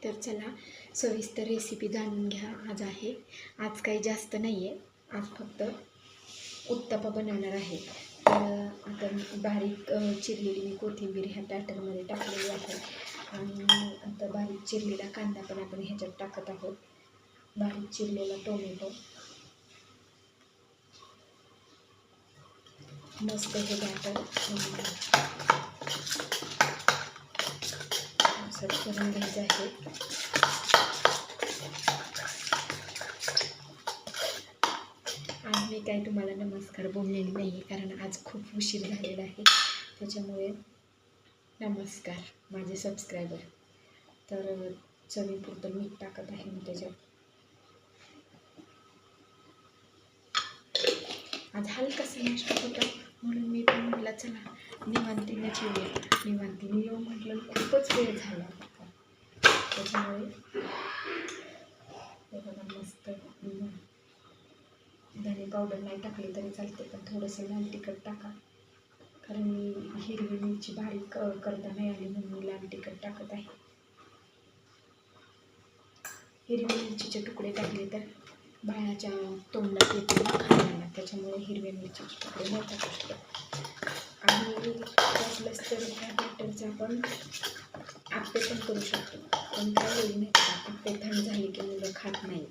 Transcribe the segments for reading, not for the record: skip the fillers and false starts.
तर चला सविस्तर रेसिपी जाणून घ्या. आज काही जास्त नाही आहे, आज फक्त उत्तप्पा बनवणार आहे. तर आता बारीक चिरलेली मी कोथिंबीर ह्या बॅटरमध्ये टाकलेली आहे आणि आता बारीक चिरलेला कांदा पण आपण ह्याच्यात टाकत आहोत, बारीक चिरलेला टोमॅटो. मस्त हे बॅटर असं करून घ्यायचं आहे. आज मी काही तुम्हाला नमस्कार बोललेली नाही आहे, कारण आज खूप उशीर झालेला आहे, त्याच्यामुळे नमस्कार माझे सबस्क्रायबर. तर चवीपुरतं मीठ टाकत आहे मी त्याच्यात. आज हलकासा नाश्ता होता म्हणून मी पण म्हटलं चला निवांतीनेच येऊया. निवांतीने येऊ म्हटलं, खूपच वेळ झाला त्याच्यामुळे बघा मस्त. धने पावडर नाही टाकली तरी चालते, पण थोडंसं लाल तिखट टाका, कारण मी हिरवी मिरची बारीक करता नाही आली म्हणून मी लाल तिखट टाकत आहे. हिरवी मिरचीचे तुकडे टाकले तर बाळाच्या तोंडात येते खायला, त्याच्यामुळे हिरव्या मिरचीचे तुकडे नाही टाकू शकत. आणि वाटलंच तर ह्या बॅटरचा आपण आप्पे पण करू शकतो, पण काय होईल नाही का, आप्पे थंड झाले की मुलं खात नाही.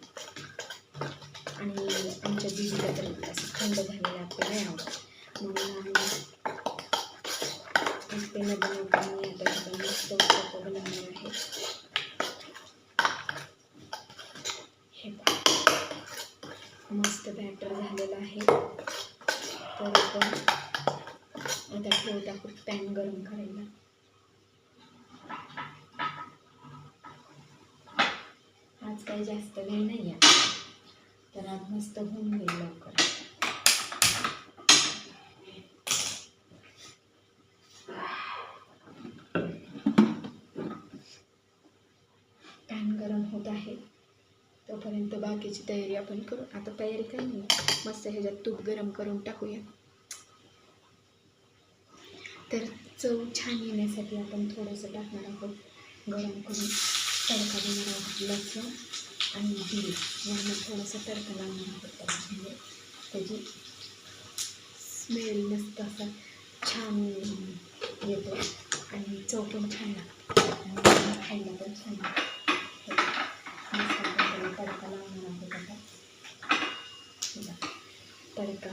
आणि आमच्या दीदीला तर असं थंड झालेले आप्पे नाही आवडत, म्हणून आम्ही आप्पे न बनवता मी आता मस्त उत्तप्पा बनवणार आहे. हे मस्त बॅटर झालेलं आहे. तर आपण आता ठेवू टाकू पॅन गरम करायला. आज काही जास्त वेळ नाही आहे, तर आज मस्त होऊन गेलं लवकर. पॅन गरम होत आहे, तोपर्यंत बाकीची तयारी आपण करू. आता तयारी काही नाही, मस्त ह्याच्यात तूप गरम करून टाकूया. तर चव छान येण्यासाठी आपण थोडंसं टाकणार आहोत गरम करून. तडका देणार आहोत लसूण आणि जिरे यांना थोडंसं तडका लावणार आहोत, म्हणजे त्याची स्मेल मस्त असा छान येतो आणि चव पण छान लागते आणि खायला पण छान लागते. मस्त आपण तडका लावणार आहोत. आता तडका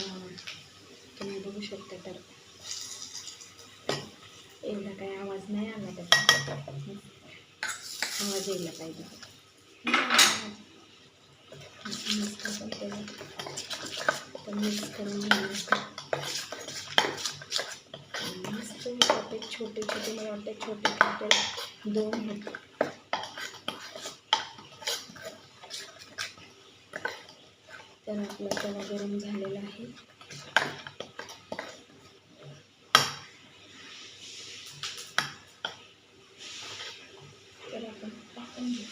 तुम्ही बघू शकता. तडका एवढा काही आवाज नाही आला, त्याचा आवाज यायला पाहिजे. मस्त मिक्स करून घ्यायचं. मस्त वाटते छोटे छोटे, मला वाटते छोटे छोटे दोन आहेत. तर आपला तवा गरम झालेला आहे. तर आपण टाकून घेऊ.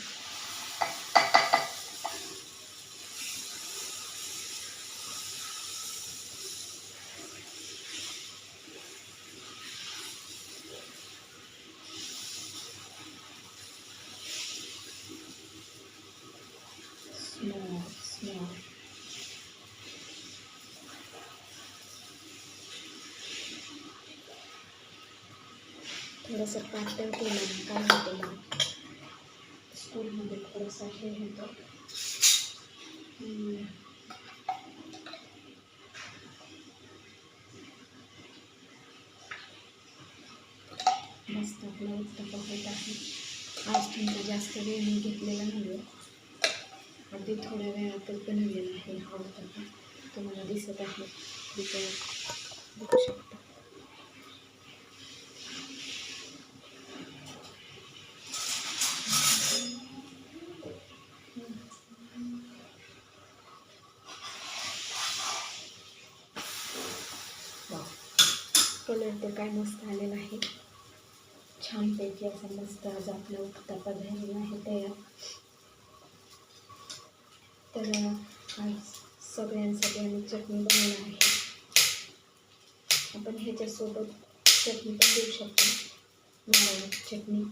स्मॉल थोडंसं पातळ केलं काय होतं मग स्कूलमध्ये थोडंसं हे होतं. मस्त आपला उत्तप्पा होत आहे. आज तुमचा जास्त वेळ मी घेतलेला नाही आहे, अगदी थोड्या वेळातच बनवलेला आहे हा उत्तप्पा. तुम्हाला दिसत आहे, बघू शकता. कलर तर काय मस्त आलेला आहे, छानपैकी असा मस्त आज आपला उत्तप्पा झालेला आहे तयार. तर आज सगळ्यांसाठी आम्ही चटणी बनवणार आहे. आपण ह्याच्यासोबत चटणी पण देऊ शकतो, नारळाची चटणी.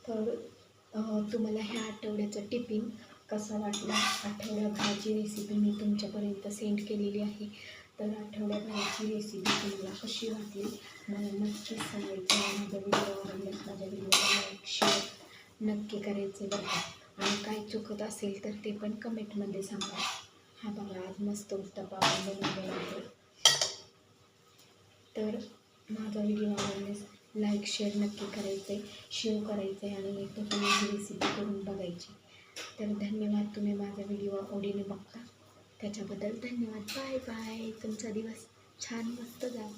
तर तुम्हाला ह्या आठवड्याचा टिफिन कसा वाटला, आठवड्याभराची रेसिपी मी तुमच्यापर्यंत सेंड केलेली आहे. तर आठवड्याभराची रेसिपी तुम्हाला कशी वाटली मला नक्कीच सांगायचं आहे. माझा व्हिडिओ आवडल्यास माझ्या व्हिडिओला लाईक शेअर नक्की करायचे बरं का. आणि काय चुकत असेल तर ते पण कमेंटमध्ये सांगा. हा बघा, आज मस्त उत्तप्पा आपण बनवलेला आहे. तर माझा व्हिडिओ आवडल्यास लाईक शेअर नक्की करायचं आहे, शेअर करायचं आहे आणि एकदा तुम्ही ही रेसिपी करून बघायची. तर धन्यवाद, तुम्ही माझा व्हिडिओ आवडीने बघता त्याच्याबद्दल धन्यवाद. Bye bye. तुमचा दिवस छान मस्त जावा.